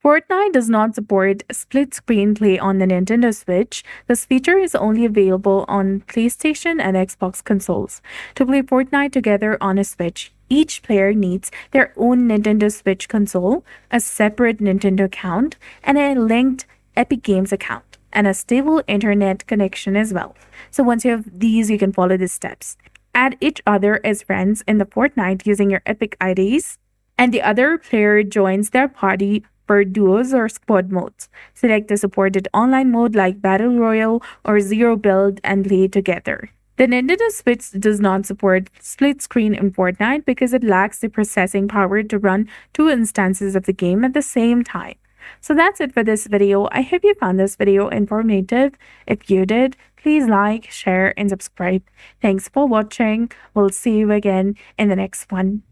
Fortnite does not support split screen play on the Nintendo Switch. This feature is only available on PlayStation and Xbox consoles. To play Fortnite together on a Switch, each player needs their own Nintendo Switch console, a separate Nintendo account, and a linked Epic Games account, and a stable internet connection as well. So once you have these, you can follow the steps. Add each other as friends in the Fortnite using your Epic IDs, and the other player joins their party for duos or squad modes. Select the supported online mode like Battle Royale or Zero Build and play together. The Nintendo Switch does not support split screen in Fortnite because it lacks the processing power to run two instances of the game at the same time. So that's it for this video. I hope you found this video informative. If you did, please like, share, and subscribe. Thanks for watching. We'll see you again in the next one.